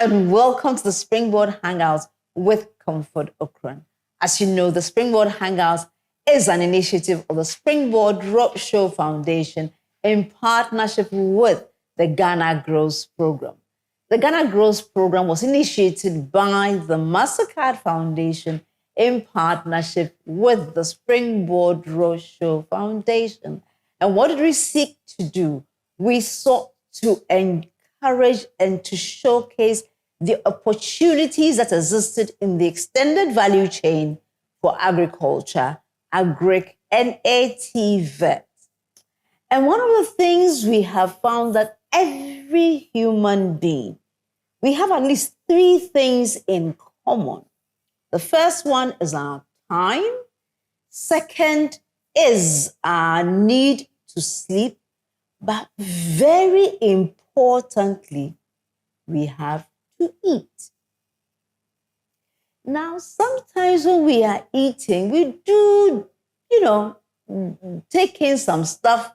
and welcome to the Springboard Hangouts with Comfort Ocran. As you know, the Springboard Hangouts is an initiative of the Springboard Roadshow Foundation in partnership with the Ghana Grows Program. The Ghana Grows Program was initiated by the MasterCard Foundation in partnership with the Springboard Roadshow Foundation. And what did we seek to do? We sought to encourage and to showcase the opportunities that existed in the extended value chain for agriculture, agric, and ATVET. And one of the things we have found that every human being, we have at least 3 things in common. The first one is our time. Second is our need to sleep. But very importantly, we have to eat. Now, sometimes when we are eating, we do, take in some stuff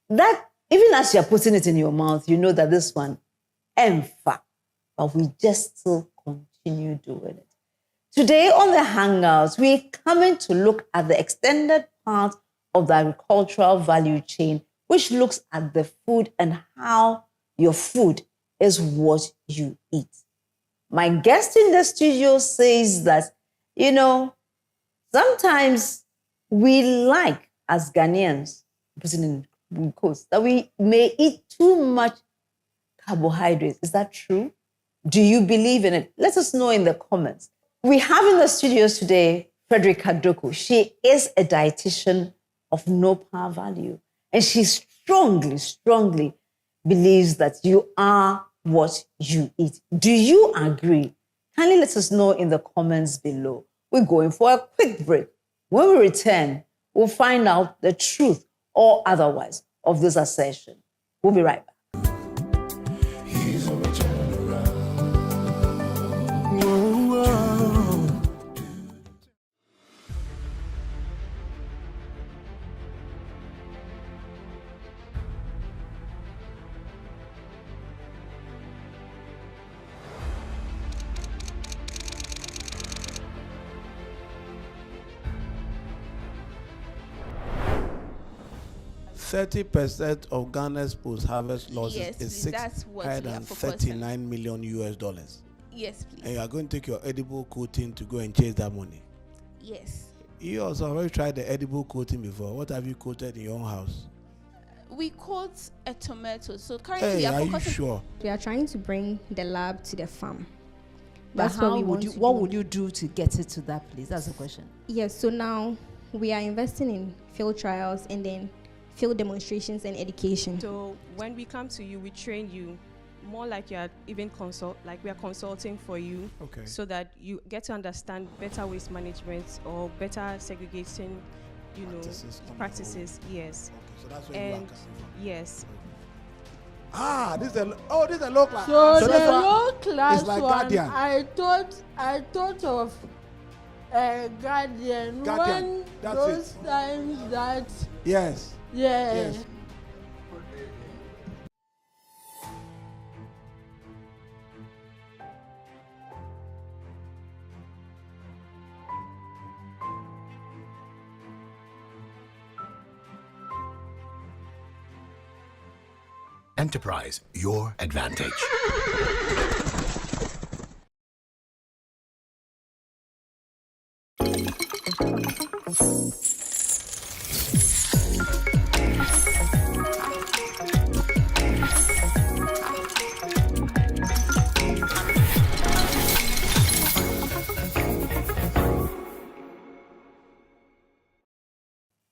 that even as you're putting it in your mouth, you know that this one, fat, but we just still continue doing it. Today on the Hangouts, we're coming to look at the extended part of the agricultural value chain, which looks at the food and how your food is what you eat. My guest in the studio says that, sometimes we like, as Ghanaians, putting in quotes, that we may eat too much carbohydrates. Is that true? Do you believe in it? Let us know in the comments. We have in the studios today Fredericka Doku. She is a dietitian of no par value. And she strongly believes that you are what you eat. Do you agree? Kindly let us know in the comments below. We're going for a quick break. When we return, we'll find out the truth or otherwise of this assertion. We'll be right back. %30 of Ghana's post-harvest losses is $639 million US. Yes, please. And you are going to take your edible coating to go and chase that money. Yes. You also already tried the edible coating before. What have you coated in your own house? We coat a tomato. So currently, are you sure? We are trying to bring the lab to the farm. That's what we want. What would you do to get it to that place? That's the question. Yes. So now we are investing in field trials and then field demonstrations and education. So when we come to you, we train you more like you are even we are consulting for you, okay, so that you get to understand better waste management or better segregating, practices. Yes. Okay, so that's where you are coming from. Yes. This is a low class. So the low class like one, Guardian. I thought of Guardian. When That's those it. times that Yes. yes. Enterprise, your advantage.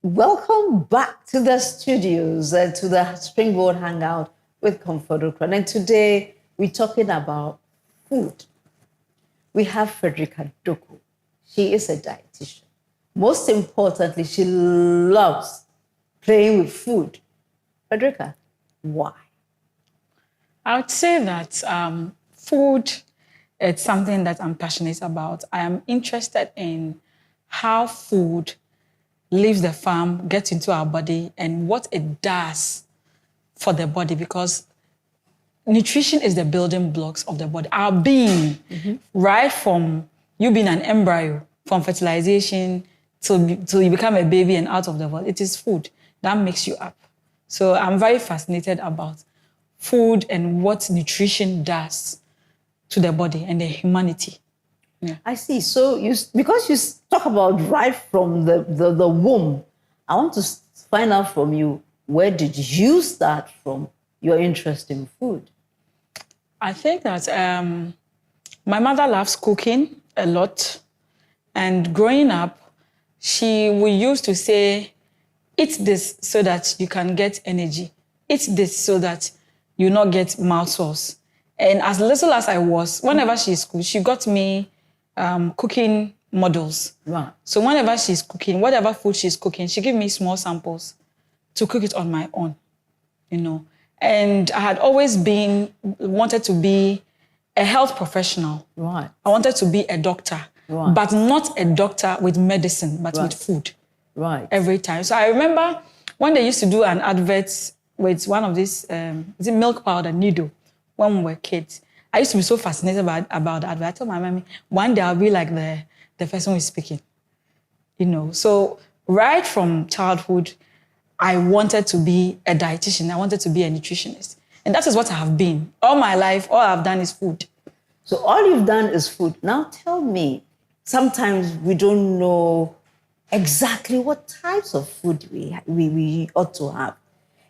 Welcome back to the studios, to the Springboard Hangout with Comfort Ocran. And today we're talking about food. We have Fredericka Doku. She is a dietitian. Most importantly, she loves playing with food. Fredericka, why? I would say that food is something that I'm passionate about. I am interested in how food leaves the farm, gets into our body, and what it does for the body, because nutrition is the building blocks of the body. Our being, right from you being an embryo, from fertilization till you become a baby and out of the world, it is food that makes you up. So I'm very fascinated about food and what nutrition does to the body and the humanity. Yeah. I see. So because you talk about right from the womb, I want to find out from you, where did you start from your interest in food? I think that my mother loves cooking a lot. And growing up, we used to say, eat this so that you can get energy. Eat this so that you not get mouth sores. And as little as I was, whenever she's cooking, she got me cooking models. Right. So whenever she's cooking, whatever food she's cooking, she give me small samples to cook it on my own, you know. And I had always wanted to be a health professional. Right. I wanted to be a doctor, right, but not a doctor with medicine, but right, with food. Right. Every time. So I remember when they used to do an advert with one of these, is it milk powder, Nido, when we were kids. I used to be so fascinated about the advert. I told my mommy, one day I'll be like the person who is speaking. You know, so right from childhood, I wanted to be a dietitian. I wanted to be a nutritionist. And that is what I have been. All my life, all I've done is food. So all you've done is food. Now tell me, sometimes we don't know exactly what types of food we ought to have.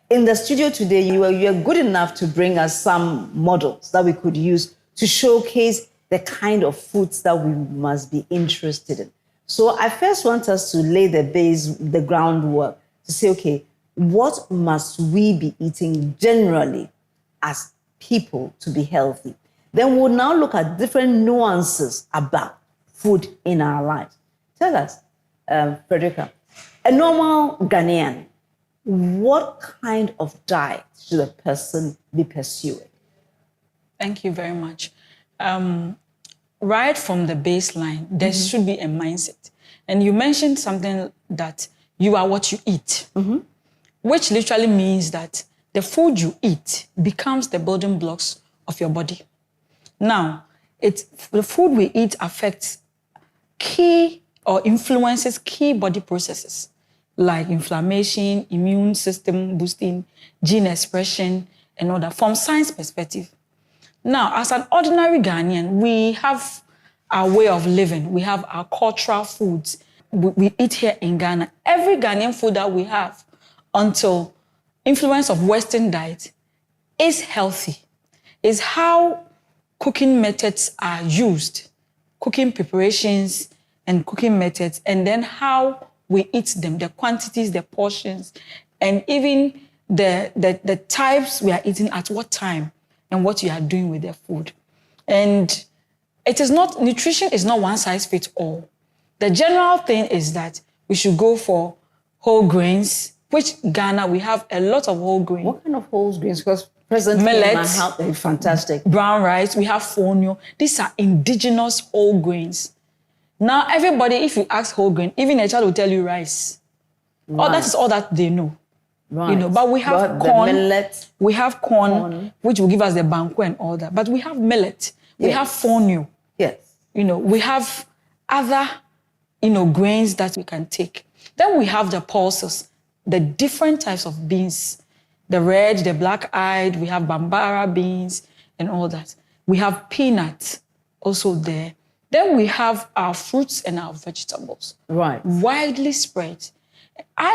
In the studio today, you are good enough to bring us some models that we could use to showcase the kind of foods that we must be interested in. So I first want us to lay the groundwork to say, okay, what must we be eating generally as people to be healthy? Then we'll now look at different nuances about food in our lives. Tell us, Fredericka, a normal Ghanaian, what kind of diet should a person be pursuing? Thank you very much. Right from the baseline, there should be a mindset. And you mentioned something that you are what you eat, which literally means that the food you eat becomes the building blocks of your body. Now, the food we eat affects key or influences key body processes like inflammation, immune system boosting, gene expression, and all that from science perspective. Now, as an ordinary Ghanaian, we have our way of living. We have our cultural foods. We eat here in Ghana. Every Ghanaian food that we have, until influence of Western diet, is healthy. Is how cooking methods are used, cooking preparations and cooking methods, and then how we eat them, the quantities, the portions, and even the types we are eating at what time and what you are doing with the food. And nutrition is not one size fits all. The general thing is that we should go for whole grains, which Ghana, we have a lot of whole grains. What kind of whole grains? Because presently millet, in my house, they're fantastic. Brown rice, we have fonio. These are indigenous whole grains. Now, everybody, if you ask whole grain, even a child will tell you rice. Right. Oh, that is all that they know. Right. You know, but we have corn. Millet, we have corn, which will give us the banku and all that. But we have millet. We have fonio. Yes. You know, we have other, grains that we can take. Then we have the pulses, the different types of beans. The red, the black-eyed, we have bambara beans and all that. We have peanuts also there. Then we have our fruits and our vegetables. Right. Widely spread.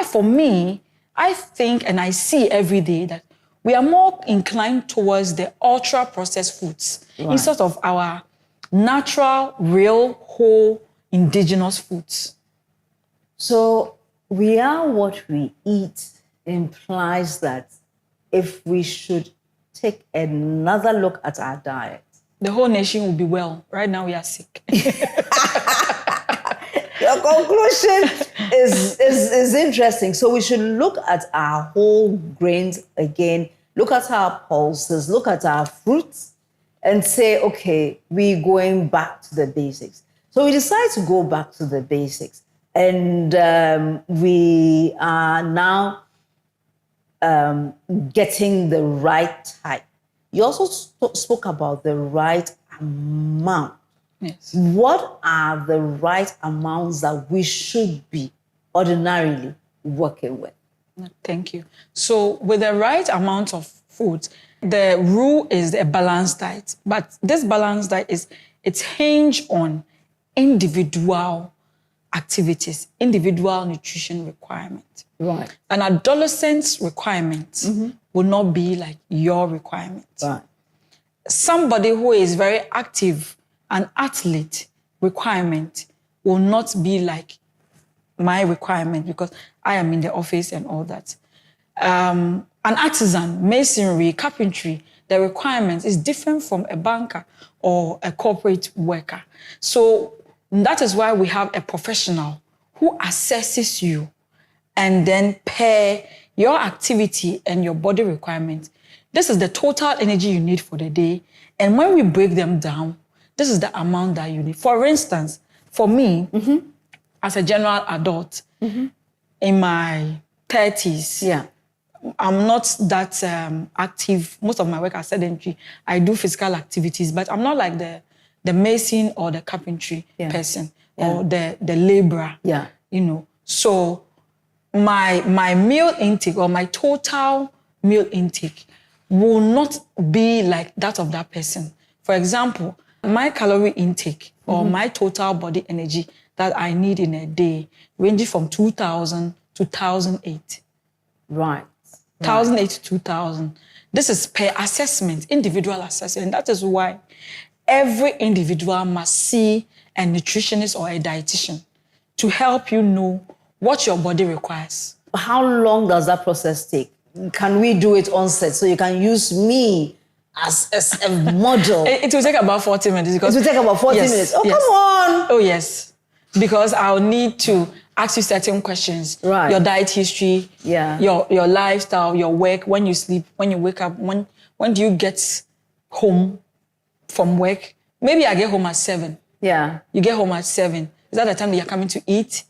For me, I think and I see every day that we are more inclined towards the ultra-processed foods instead of our natural, real, whole, indigenous foods. So we are what we eat implies that if we should take another look at our diet, the whole nation will be well. Right now, we are sick. Your conclusion is interesting. So we should look at our whole grains again, look at our pulses, look at our fruits, and say, okay, we're going back to the basics. So we decide to go back to the basics. And we are now getting the right type. You also spoke about the right amount. Yes. What are the right amounts that we should be ordinarily working with? Thank you. So with the right amount of food, the rule is a balanced diet. But this balanced diet it's hinged on individual activities, individual nutrition requirement. Right. An adolescent's requirement will not be like your requirement. Right. Somebody who is very active, an athlete requirement will not be like my requirement because I am in the office and all that. An artisan, masonry, carpentry, the requirement is different from a banker or a corporate worker. So that is why we have a professional who assesses you and then pair your activity and your body requirements. This is the total energy you need for the day. And when we break them down, this is the amount that you need. For instance, for me, as a general adult, in my 30s, I'm not that active. Most of my work is sedentary. I do physical activities, but I'm not like the mason or the carpentry person or the laborer. Yeah. You know. So my meal intake or my total meal intake will not be like that of that person. For example, my calorie intake or my total body energy that I need in a day ranges from 2,000 to 1,008. Right. 1,008 to 2,000. This is per assessment, individual assessment. That is why every individual must see a nutritionist or a dietitian to help you know what your body requires. How long does that process take? Can we do it on set so you can use me as a model? It will take about 40 minutes. Because it will take about 40 minutes. Oh, yes. Come on. Oh, yes. Because I'll need to ask you certain questions. Right. Your diet history, your lifestyle, your work, when you sleep, when you wake up, when do you get home from work? Maybe I get home at 7. Yeah. You get home at 7. Is that the time that you're coming to eat?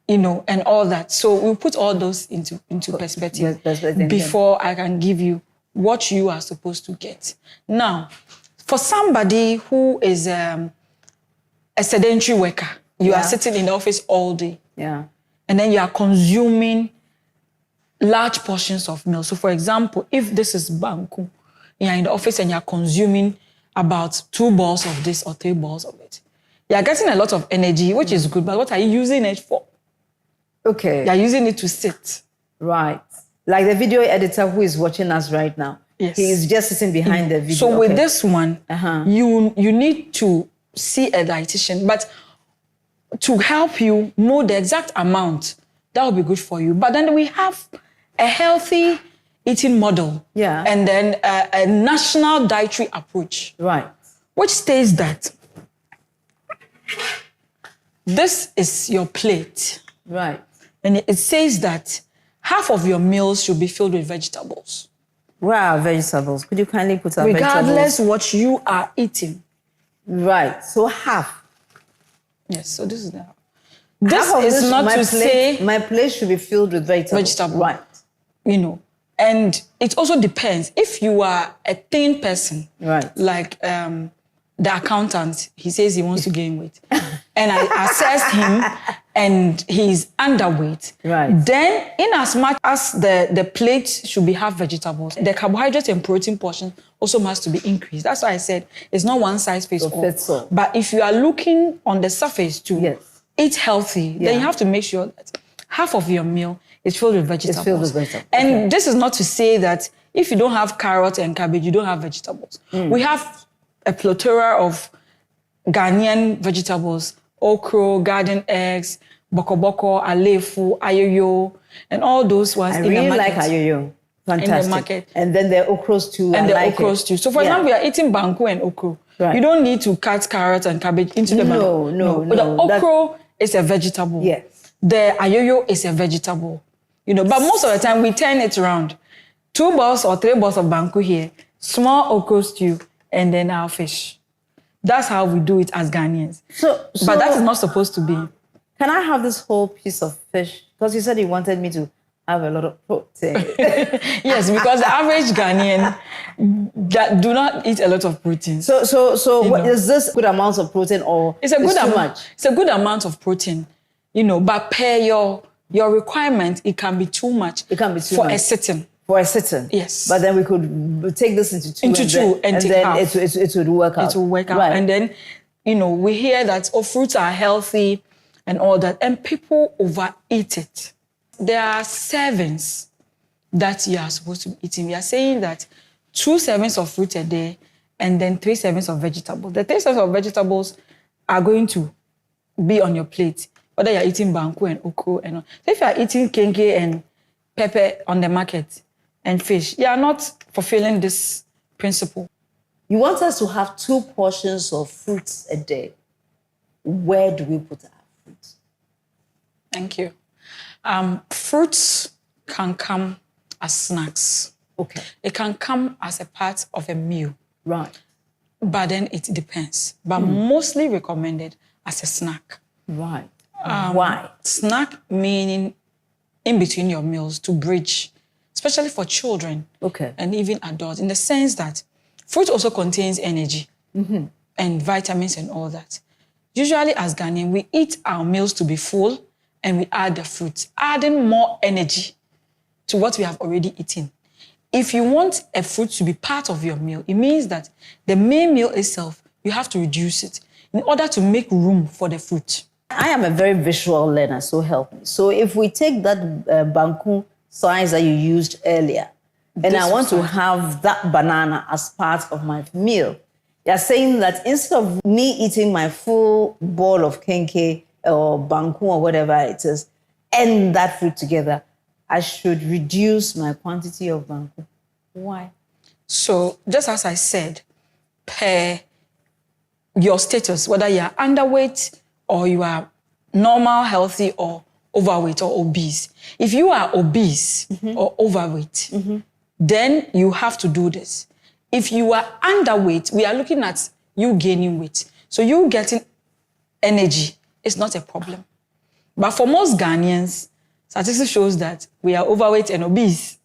You know, and all that. So we'll put all those into perspective before I can give you what you are supposed to get. Now, for somebody who is a sedentary worker, you are sitting in the office all day. Yeah. And then you are consuming large portions of meal. So for example, if this is banku, you're in the office and you're consuming about 2 balls of this or 3 balls of it. You're getting a lot of energy, which is good, but what are you using it for? Okay. You're using it to sit. Right. Like the video editor who is watching us right now. Yes. He is just sitting behind the video. So with this one, you need to see a dietitian, but to help you know the exact amount, that will be good for you. But then we have a healthy eating model. Yeah. And then a national dietary approach. Right. Which states that this is your plate. Right. And it says that half of your meals should be filled with vegetables. Where are vegetables? Could you kindly put our regardless what you are eating. Right. So half. Yes, so this is the half. This is not to say my plate should be filled with vegetables. Right. You know. And it also depends. If you are a thin person, right, like the accountant, he says he wants to gain weight. And I assessed him and he's underweight. Right. Then, in as much as the plate should be half vegetables, the carbohydrate and protein portion also must to be increased. That's why I said it's not one size fits all. But if you are looking on the surface to eat healthy, then you have to make sure that half of your meal is filled with vegetables. It's filled with vegetables. And this is not to say that if you don't have carrot and cabbage, you don't have vegetables. We have a plethora of Ghanaian vegetables, okra, garden eggs, bokoboko, alefu, ayoyo, and all those ones. I really like ayoyo. Fantastic. In the market. And then the okras too. And the okras too. So for example, we are eating banku and okra. Right. You don't need to cut carrots and cabbage into the banku. No. But the okra is a vegetable. Yes. The ayoyo is a vegetable. You know, but most of the time we turn it around. 2 balls or 3 balls of banku here, small okra stew, and then our fish. That's how we do it as Ghanaians. But that is not supposed to be. Can I have this whole piece of fish? Because you said you wanted me to have a lot of protein. Yes, because the average Ghanaian that do not eat a lot of protein. So is this good amount of protein or it's a good too amount? Much? It's a good amount of protein, but per your requirement, it can be too much. It can be too for much. a sitting. For a sitting. Yes. But then we could take this into two. And then half. It would work out. It will work out. Right. And then, we hear that fruits are healthy and all that, and people overeat it. There are servings that you are supposed to be eating. We are saying that 2 servings of fruit a day and then 3 servings of vegetables. The 3 servings of vegetables are going to be on your plate, whether you're eating banku and okro and all. So if you are eating kenke and pepper on the market and fish, you are not fulfilling this principle. You want us to have 2 portions of fruits a day. Where do we put our fruits? Thank you. Fruits can come as snacks. Okay. It can come as a part of a meal. Right. But then it depends. But mostly recommended as a snack. Right. Why? Snack meaning in between your meals to bridge, especially for children. Okay. And even adults, in the sense that fruit also contains energy and vitamins and all that. Usually as Ghanaian, we eat our meals to be full and we add the fruits, adding more energy to what we have already eaten. If you want a fruit to be part of your meal, it means that the main meal itself, you have to reduce it in order to make room for the fruit. I am a very visual learner, so help me. So if we take that banku size that you used earlier, and I want to have that banana as part of my meal, you're saying that instead of me eating my full bowl of kenke or banku or whatever it is, and that fruit together, I should reduce my quantity of banku. Why? So just as I said, per your status, whether you are underweight or you are normal, healthy, or overweight or obese. If you are obese or overweight, then you have to do this. If you are underweight, we are looking at you gaining weight. So you getting energy is not a problem. But for most Ghanaians, statistics shows that we are overweight and obese,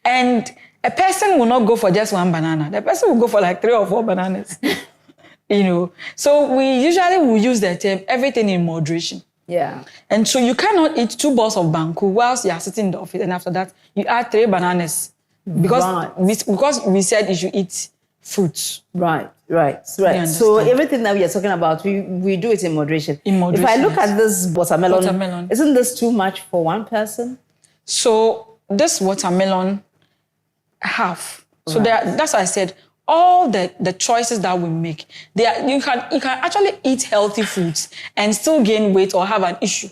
And a person will not go for just 1 banana. The person will go for like 3 or 4 bananas. So we usually will use the term everything in moderation. Yeah. And so you cannot eat 2 bowls of banku whilst you are sitting in the office, and after that you add 3 bananas because we said you should eat fruits. Right. So everything that we are talking about, we do it in moderation. If I look at this watermelon, isn't this too much for 1 person? So this watermelon half. So that's why I said all the choices that we make, you can actually eat healthy foods and still gain weight or have an issue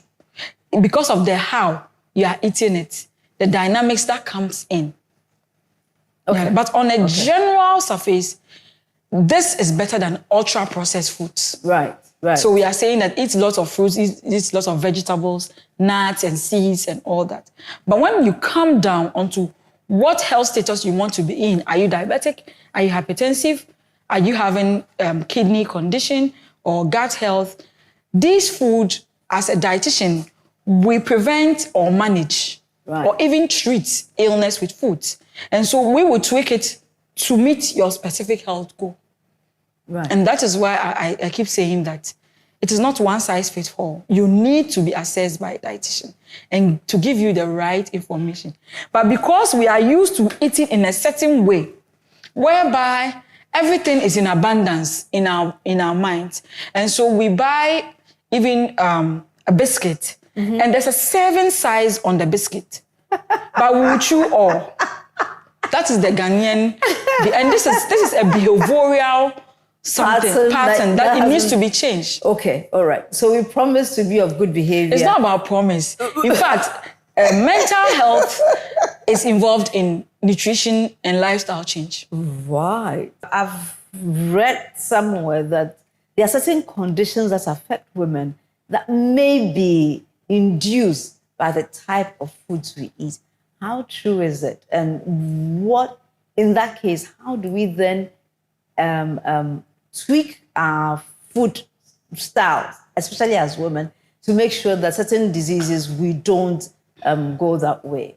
because of the how you are eating it, the dynamics that comes in. Okay. Yeah, but on a general surface, this is better than ultra-processed foods. Right. So we are saying that eat lots of fruits, eat lots of vegetables, nuts and seeds and all that. But when you come down onto what health status you want to be in, are you diabetic? Are you hypertensive? Are you having kidney condition or gut health? These foods, as a dietitian, we prevent or manage or even treat illness with foods. And so we will tweak it to meet your specific health goal. Right. And that is why I keep saying that it is not one size fits all. You need to be assessed by a dietitian and to give you the right information. But because we are used to eating in a certain way, whereby everything is in abundance in our minds, and so we buy even a biscuit, and there's a 7 size on the biscuit, but we will chew all. That is the Ghanaian, and this is a behavioral pattern that it needs to be changed. Okay, all right. So we promise to be of good behavior. It's not about promise. In fact, mental health is involved in nutrition and lifestyle change. Right. I've read somewhere that there are certain conditions that affect women that may be induced by the type of foods we eat. How true is it? And what, in that case, how do we then tweak our food styles, especially as women, to make sure that certain diseases we don't go that way?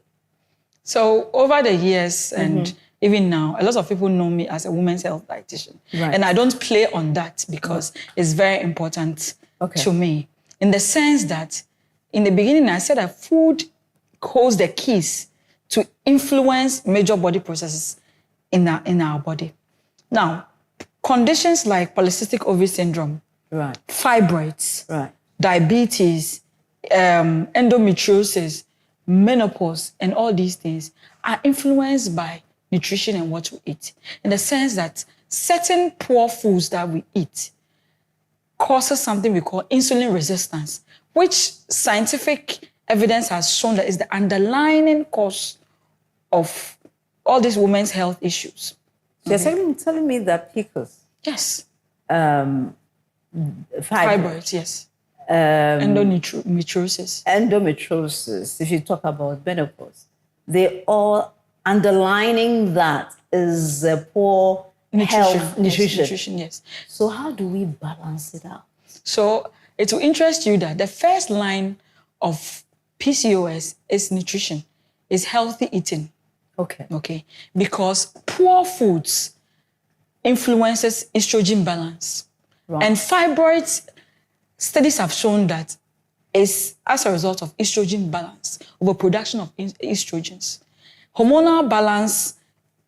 So over the years and even now, a lot of people know me as a women's health dietitian. Right. And I don't play on that because it's very important to me. In the sense that in the beginning, I said that food holds the keys to influence major body processes in our body. Now, conditions like polycystic ovary syndrome, fibroids, diabetes, endometriosis, menopause, and all these things are influenced by nutrition and what we eat. In the sense that certain poor foods that we eat causes something we call insulin resistance, which scientific evidence has shown that is the underlying cause of all these women's health issues. So you're telling me that PCOS? Yes. Fibroids, yes. Endometriosis. Endometriosis, if you talk about menopause, they all underlining that is a poor nutrition. Yes. So how do we balance it out? So it will interest you that the first line of PCOS is nutrition, is healthy eating. Okay. Because poor foods influences estrogen balance. And fibroids, studies have shown that is as a result of estrogen balance, overproduction of estrogens. Hormonal balance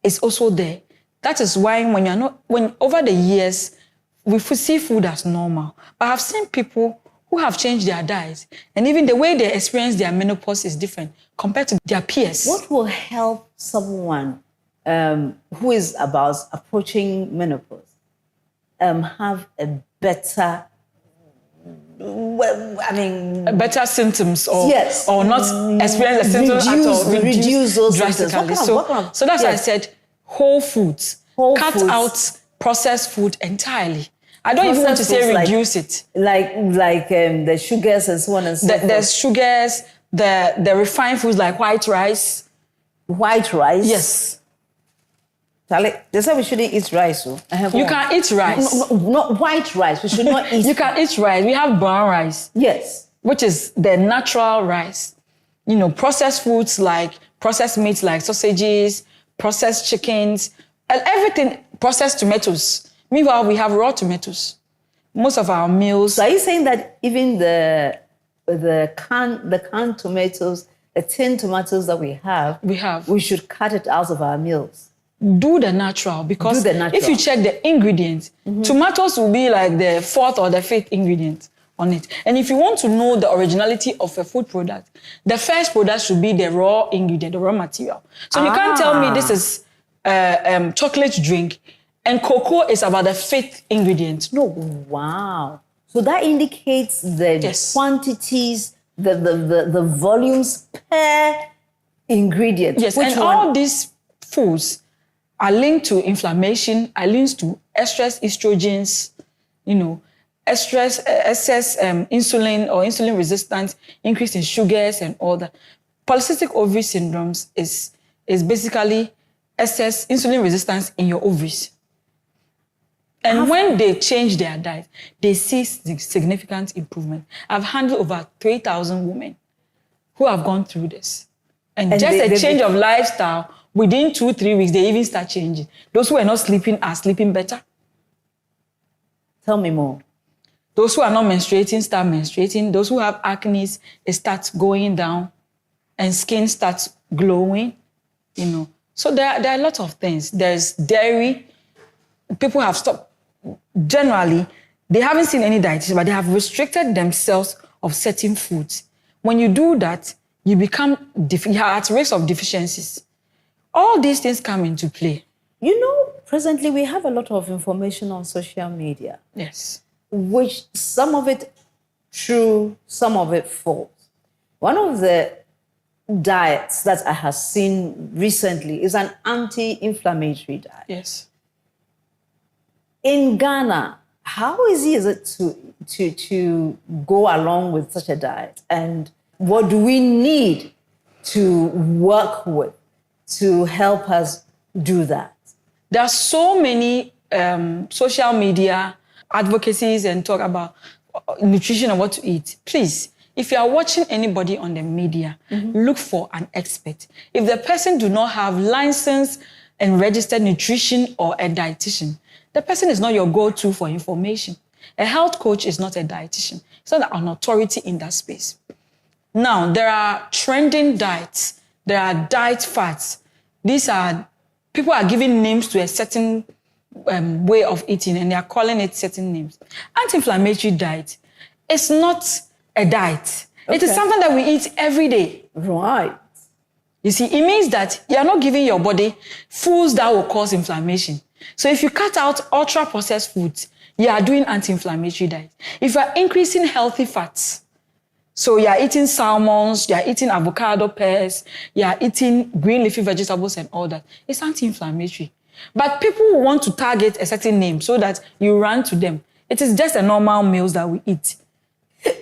is also there. That is why when over the years, we see food as normal. But I've seen people who have changed their diet, and even the way they experience their menopause is different compared to their peers. What will help someone who is about approaching menopause have a better, better symptoms or not experience the symptoms at all? Reduce those drastically. Symptoms. So that's why I said whole foods. Cut out processed food entirely. I don't even want to say reduce it. Like the sugars and so on and so forth. The sugars, the refined foods like white rice. White rice? Yes. Charlie, they say we shouldn't eat rice. So you can eat rice. No, not white rice. We should not eat. You can eat rice. We have brown rice. Yes. Which is the natural rice. Processed foods like processed meats like sausages, processed chickens, and everything, processed tomatoes. Meanwhile, we have raw tomatoes. Most of our meals. So are you saying that even the canned tomatoes, the tin tomatoes that we have, we should cut it out of our meals? Do the natural, because if you check the ingredients, tomatoes will be like the 4th or the 5th ingredient on it. And if you want to know the originality of a food product, the first product should be the raw ingredient, the raw material. So you can't tell me this is chocolate drink and cocoa is about the 5th ingredient. No. Wow. So that indicates the quantities, the volumes per ingredient. Yes, and all these foods are linked to inflammation, are linked to excess estrogens, excess insulin or insulin resistance, increase in sugars and all that. Polycystic ovary syndromes is basically excess insulin resistance in your ovaries. And when they change their diet, they see significant improvement. I've handled over 3,000 women who have gone through this. And just a change of lifestyle, within 2-3 weeks, they even start changing. Those who are not sleeping are sleeping better. Tell me more. Those who are not menstruating start menstruating. Those who have acne, it starts going down and skin starts glowing, So there are a lot of things. There's dairy. People have stopped. Generally, they haven't seen any dietitian, but they have restricted themselves of certain foods. When you do that, you become you're at risk of deficiencies. All these things come into play. Presently we have a lot of information on social media. Yes. Which some of it true, some of it false. One of the diets that I have seen recently is an anti-inflammatory diet. Yes. In Ghana, how easy is it to go along with such a diet? And what do we need to work with to help us do that? There are so many social media advocacies and talk about nutrition and what to eat. Please, if you are watching anybody on the media, look for an expert. If the person do not have licensed and registered nutrition or a dietitian, the person is not your go-to for information. A health coach is not a dietitian. It's not an authority in that space. Now, there are trending diets. There are diet fads. These are, people are giving names to a certain way of eating, and they are calling it certain names. Anti-inflammatory diet is not a diet. Okay. It is something that we eat every day. Right. You see, it means that you are not giving your body foods that will cause inflammation. So if you cut out ultra-processed foods, you are doing anti-inflammatory diet. If you are increasing healthy fats, so you are eating salmons, you are eating avocado, pears, you are eating green leafy vegetables and all that, it's anti-inflammatory. But people want to target a certain name so that you run to them. It is just a normal meals that we eat.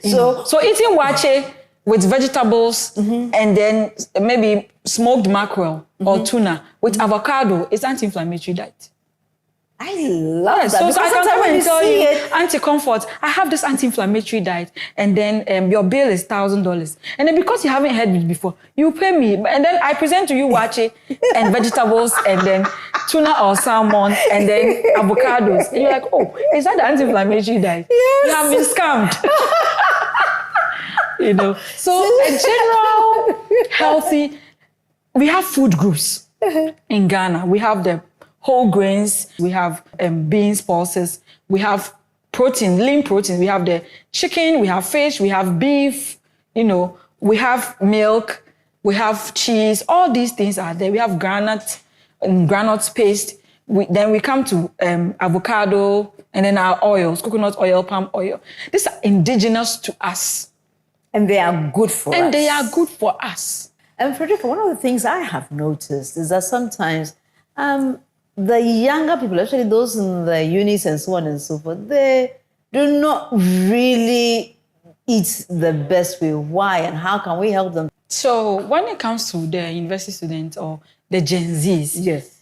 So eating wache with vegetables and then maybe smoked mackerel or tuna with avocado is anti-inflammatory diet. I love that. So I can come and tell you, anti-comfort, I have this anti-inflammatory diet, and then your bill is $1,000. And then because you haven't heard it before, you pay me. And then I present to you wache and vegetables and then tuna or salmon and then avocados. And you're like, oh, is that the anti-inflammatory diet? Yes. You have been scammed. You know. So a general healthy, we have food groups in Ghana. We have the whole grains, we have beans, pulses, we have protein, lean protein, we have the chicken, we have fish, we have beef, you know, we have milk, we have cheese, all these things are there. We have granite paste. Then we come to avocado, and then our oils, coconut oil, palm oil. These are indigenous to us. And they are good for us. And they are good for us. And Fredericka, one of the things I have noticed is that sometimes the younger people, especially those in the unis and so on and so forth, they do not really eat the best way. Why and how can we help them? So when it comes to the university students or the Gen Zs, yes,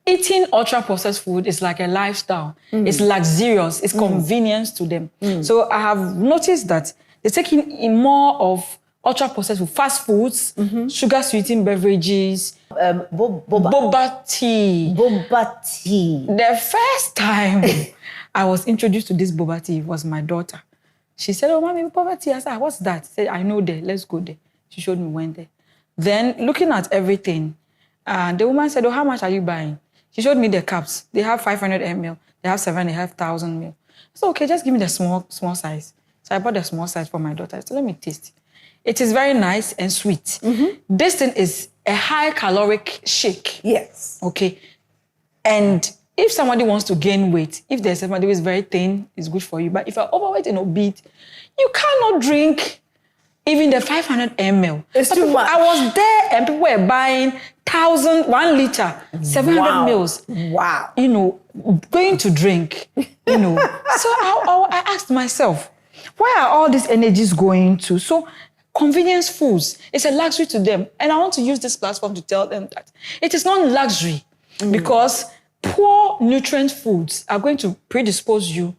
eating ultra-processed food is like a lifestyle. It's luxurious. It's convenience to them. So I have noticed that they're taking in more of ultra-processed food, fast foods, sugar-sweetened beverages, boba tea. Boba tea. The first time I was introduced to this boba tea was my daughter. She said, oh, mommy, boba tea. I said, what's that? She said, I know there. Let's go there. She showed me, went there. Then, looking at everything, the woman said, oh, how much are you buying? She showed me the cups. They have 500 ml. They have 7,500 ml. So, okay, just give me the small size. So I bought the small size for my daughter. I said, let me taste it. It is very nice and sweet. This thing is a high caloric shake. Yes. Okay. And if somebody wants to gain weight, if there's somebody who is very thin, it's good for you. But if you're overweight and obese, you cannot drink even the 500 ml. It's too much. I was there and people were buying 1 liter, 700 mils. Wow. You know, going to drink, you know. So I asked myself, where are all these energies going to? So convenience foods, it's a luxury to them. And I want to use this platform to tell them that it is not luxury because poor nutrient foods are going to predispose you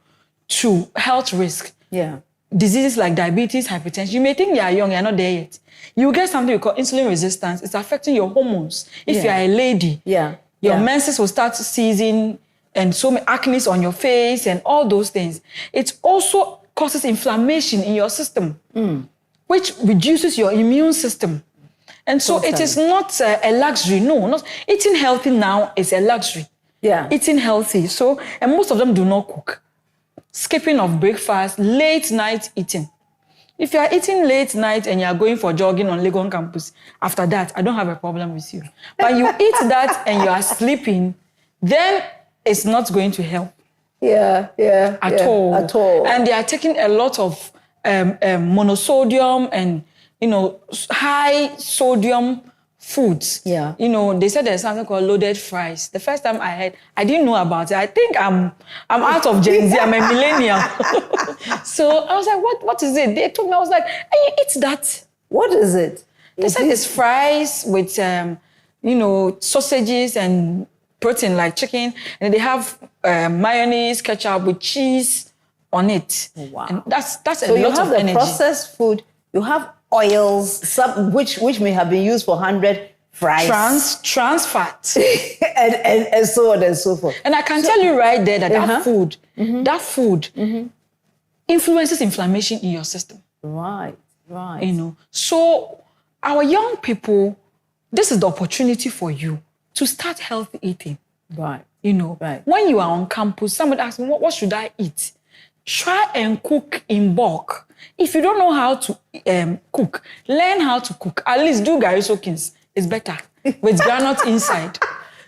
to health risk. Yeah. Diseases like diabetes, hypertension. You may think you are young, you're not there yet. You get something we call insulin resistance. It's affecting your hormones. If you are a lady, your menses will start ceasing and so many acne on your face and all those things. It also causes inflammation in your system, which reduces your immune system. And so it is not a luxury. No, not eating healthy now is a luxury. Yeah. Eating healthy. So, and most of them do not cook. Skipping of breakfast, late night eating. If you are eating late night and you are going for jogging on Legon campus, after that, I don't have a problem with you. But you eat that and you are sleeping, then it's not going to help. At all. And they are taking a lot of monosodium and, you know, high sodium foods. Yeah. You know, they said there's something called loaded fries. The first time I heard, I didn't know about it. I think I'm out of Gen Z. I'm a millennial. So I was like, what is it? They told me, I was like, hey, it's that. What is it? They said it's fries with, you know, sausages and protein like chicken. And they have mayonnaise, ketchup with cheese on it. Wow. And that's So a you lot have of the energy. processed food, you have oils, some which may have been used for 100 fries. Trans fat. and so on and so forth. And I can tell you right there that that food influences inflammation in your system. Right. So our young people, this is the opportunity for you to start healthy eating. Right. When you are on campus, somebody asks me, what should I eat? Try and cook in bulk. If you don't know how to cook, learn how to cook. At least do gari soakings. It's better with granite inside.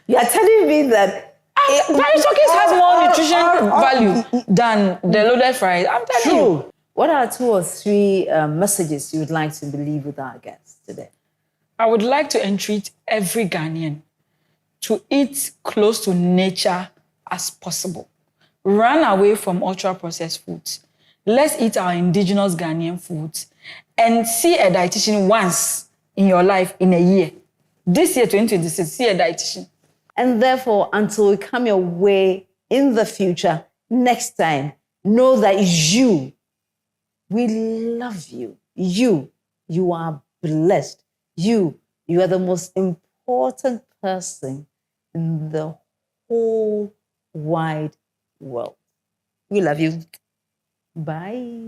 You are telling me that gari soakings has more nutrition value than the loaded fries. I'm telling you. What are 2 or 3 messages you would like to leave with our guests today? I would like to entreat every Ghanaian to eat close to nature as possible. Run away from ultra-processed foods. Let's eat our indigenous Ghanaian foods and see a dietitian once in your life in a year. This year, 2026, see a dietitian. And therefore, until we come your way in the future, next time, know that we love you. You are blessed. You are the most important person in the whole wide world. We love you. Bye.